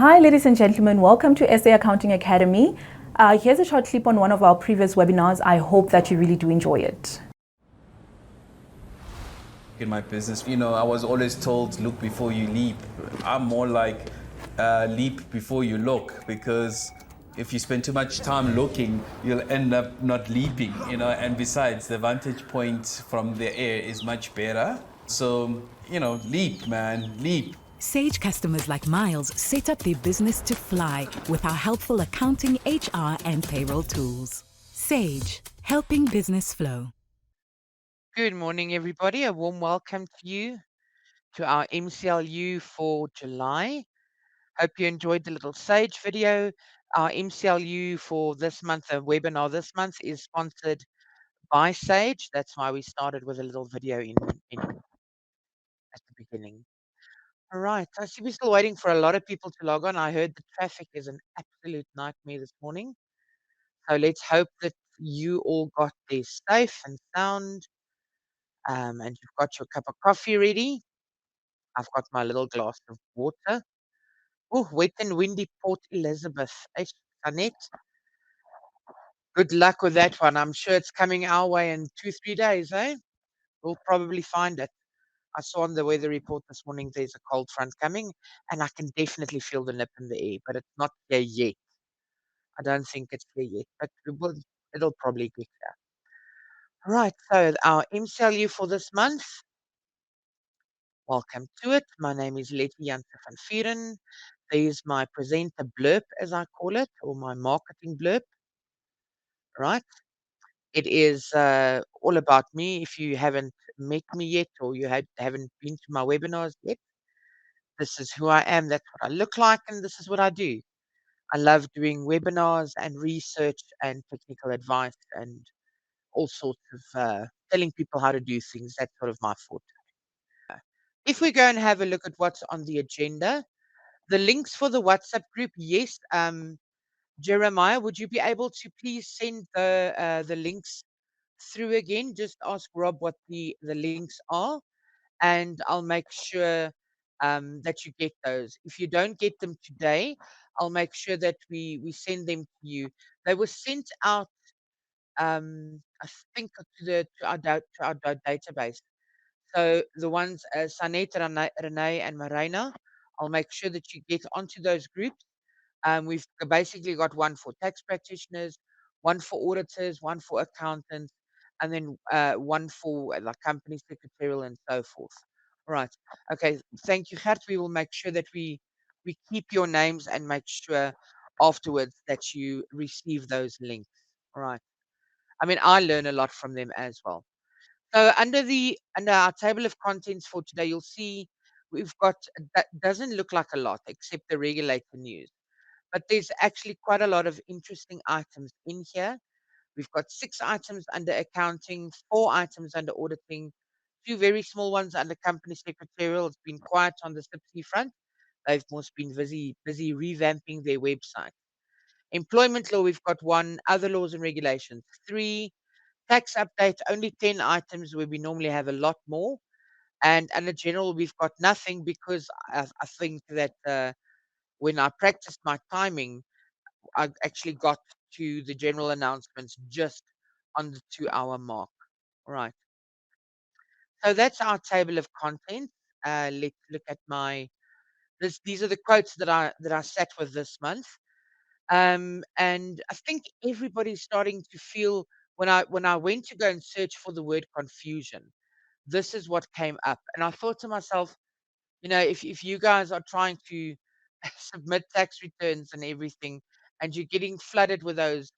Hi, ladies and gentlemen. Welcome to SA Accounting Academy. Here's a short clip on one of our previous webinars. I hope that you really do enjoy it. In my business, I was always told, look before you leap. I'm more like leap before you look, because if you spend too much time looking, you'll end up not leaping, and besides, the vantage point from the air is much better. So, leap, man, leap. Sage customers like Miles set up their business to fly with our helpful accounting, HR, and payroll tools. Sage, helping business flow. Good morning, everybody. A warm welcome to you to our MCLU for July. Hope you enjoyed the little Sage video. Our MCLU for this month, the webinar this month, is sponsored by Sage. That's why we started with a little video at the beginning. All right. I see we're still waiting for a lot of people to log on. I heard the traffic is an absolute nightmare this morning. So let's hope that you all got there safe and sound, and you've got your cup of coffee ready. I've got my little glass of water. Oh, wet and windy Port Elizabeth. Hey, Annette, good luck with that one. I'm sure it's coming our way in 2, 3 days, eh? We'll probably find it. I saw on the weather report this morning there's a cold front coming, and I can definitely feel the nip in the air, but it's not here yet. I don't think it's here yet, but it'll probably get here. Right, so our MCLU for this month. Welcome to it. My name is Lettie Janse van Vuuren. There's my presenter blurb, as I call it, or my marketing blurb, right? It is all about me. If you haven't met me yet, or you haven't been to my webinars yet, this is who I am. That's what I look like, and this is what I do. I love doing webinars and research and technical advice and all sorts of telling people how to do things. That's sort of my forte. If we go and have a look at what's on the agenda, the links for the WhatsApp group, yes. Jeremiah, would you be able to please send the links through again? Just ask Rob what the links are, and I'll make sure that you get those. If you don't get them today, I'll make sure that we send them to you. They were sent out, I think, to our database. So the ones Sanette, Renee, and Marina, I'll make sure that you get onto those groups. We've basically got one for tax practitioners, one for auditors, one for accountants, and then one for like company secretarial and so forth. All right. Okay. Thank you, Gert. We will make sure that we keep your names and make sure afterwards that you receive those links. All right. I mean, I learn a lot from them as well. So under our table of contents for today, you'll see we've got that doesn't look like a lot except the regulator news. But there's actually quite a lot of interesting items in here. We've got 6 items under accounting, 4 items under auditing, 2 very small ones under company secretarial. It's been quiet on the CIPC front. They've most been busy revamping their website. Employment law, we've got 1. Other laws and regulations, 3. Tax update, only 10 items where we normally have a lot more. And under general, we've got nothing because I think that when I practiced my timing, I actually got to the general announcements just on the 2-hour mark. All right. So that's our table of contents. Let's look at these are the quotes that I sat with this month. And I think everybody's starting to feel when I went to go and search for the word confusion, this is what came up. And I thought to myself, if you guys are trying to submit tax returns and everything, and you're getting flooded with those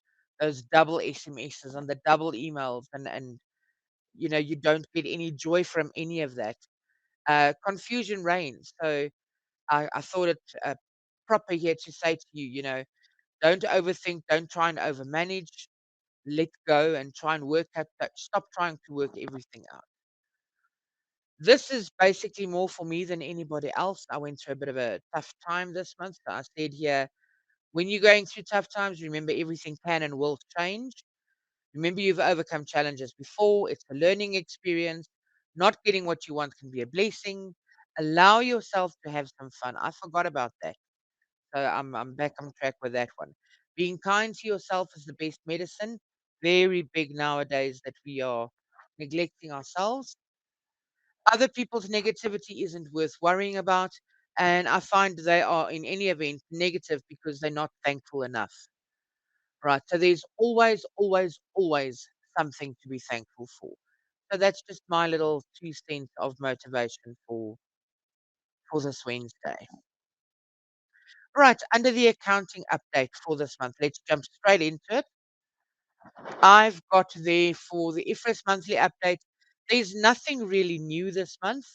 double SMSs and the double emails, and you don't get any joy from any of that. Confusion reigns. So I thought it proper here to say to you, don't overthink, don't try and overmanage, let go and try and work out that. Stop trying to work everything out. This is basically more for me than anybody else. I went through a bit of a tough time this month. So I said here, when you're going through tough times, remember everything can and will change. Remember you've overcome challenges before. It's a learning experience. Not getting what you want can be a blessing. Allow yourself to have some fun. I forgot about that. So I'm back on track with that one. Being kind to yourself is the best medicine. Very big nowadays that we are neglecting ourselves. Other people's negativity isn't worth worrying about. And I find they are, in any event, negative because they're not thankful enough. Right. So there's always, always, always something to be thankful for. So that's just my little 2 cents of motivation for this Wednesday. Right, under the accounting update for this month, let's jump straight into it. I've got there for the IFRS monthly update. There's nothing really new this month,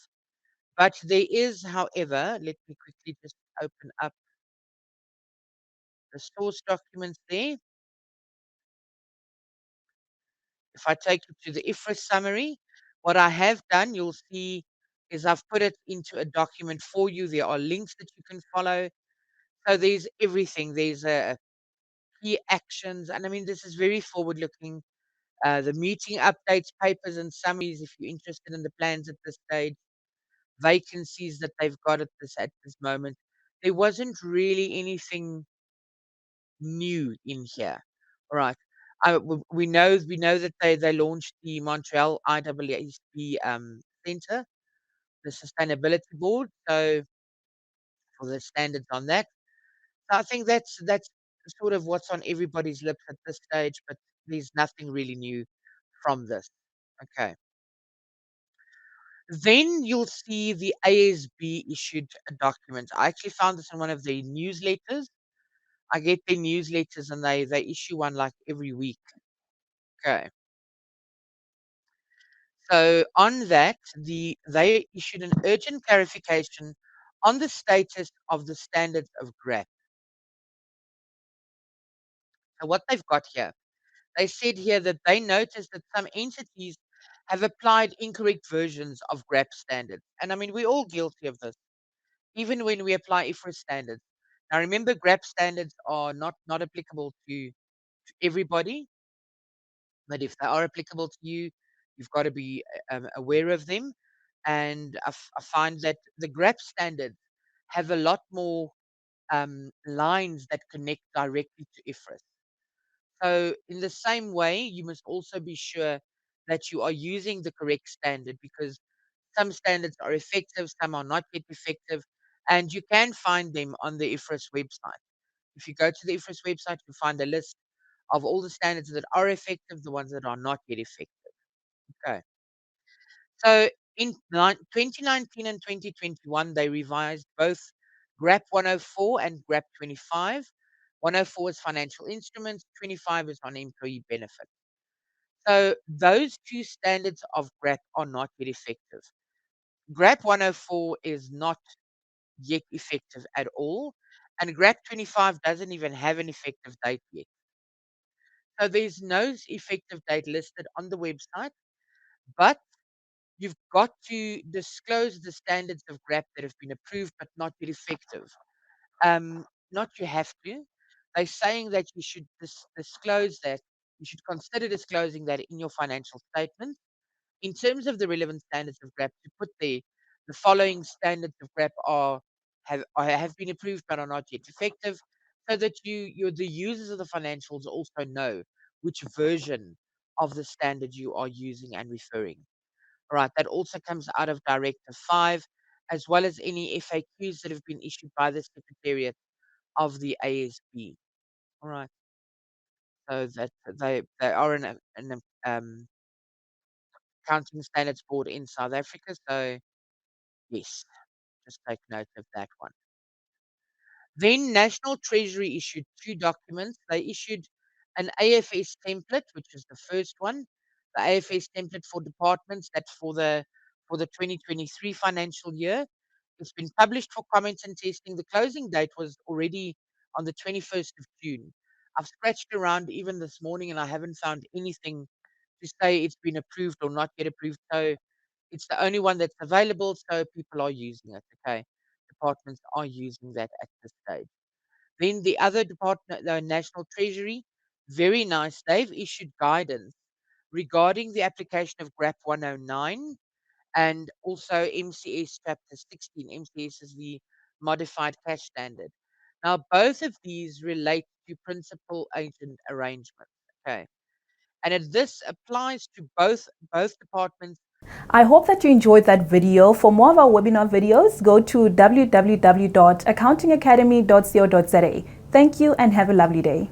but there is, however, let me quickly just open up the source documents there. If I take you to the IFRS summary, what I have done, you'll see, is I've put it into a document for you. There are links that you can follow. So there's everything. There's key actions. And I mean, this is very forward looking. The meeting updates, papers, and summaries if you're interested in the plans at this stage, vacancies that they've got at this moment. There wasn't really anything new in here. All right. We know that they launched the Montreal IAASB Center, the sustainability board. So for the standards on that. So I think that's sort of what's on everybody's lips at this stage, but there's nothing really new from this. Okay. Then you'll see the ASB issued a document. I actually found this in one of their newsletters. I get their newsletters and they issue one like every week. Okay. So on that, they issued an urgent clarification on the status of the standards of GRAP. So what they've got here, they said here that they noticed that some entities have applied incorrect versions of GRAP standards. And I mean, we're all guilty of this, even when we apply IFRS standards. Now, remember, GRAP standards are not applicable to everybody, but if they are applicable to you, you've got to be aware of them. And I find that the GRAP standards have a lot more lines that connect directly to IFRS. So, in the same way, you must also be sure that you are using the correct standard because some standards are effective, some are not yet effective, and you can find them on the IFRS website. If you go to the IFRS website, you'll find a list of all the standards that are effective, the ones that are not yet effective. Okay. So in 2019 and 2021, they revised both GRAP 104 and GRAP 25. 104 is financial instruments, 25 is on employee benefit. So those two standards of GRAP are not yet effective. GRAP 104 is not yet effective at all, and GRAP 25 doesn't even have an effective date yet. So there's no effective date listed on the website, but you've got to disclose the standards of GRAP that have been approved but not yet effective. Not you have to. They're saying that you should disclose that. You should consider disclosing that in your financial statement. In terms of the relevant standards of GRAP, to put there, the following standards of GRAP have been approved but are not yet effective, so that the users of the financials also know which version of the standard you are using and referring. All right, that also comes out of Directive 5, as well as any FAQs that have been issued by the Secretariat of the ASB. All right, so that they are an accounting standards board in South Africa. So yes, just take note of that one. Then National Treasury issued two documents. They issued an AFS template, which is the first one, the AFS template for departments that for the 2023 financial year. It's been published for comments and testing. The closing date was already on the 21st of June. I've scratched around even this morning and I haven't found anything to say it's been approved or not yet approved. So it's the only one that's available, so people are using it. Okay. Departments are using that at this stage. Then the other department, the National Treasury, very nice. They've issued guidance regarding the application of GRAP 109 and also MCS Chapter 16. MCS is the Modified Cash Standard. Now, both of these relate to principal agent arrangements. Okay. And this applies to both departments. I hope that you enjoyed that video. For more of our webinar videos, go to www.accountingacademy.co.za. Thank you and have a lovely day.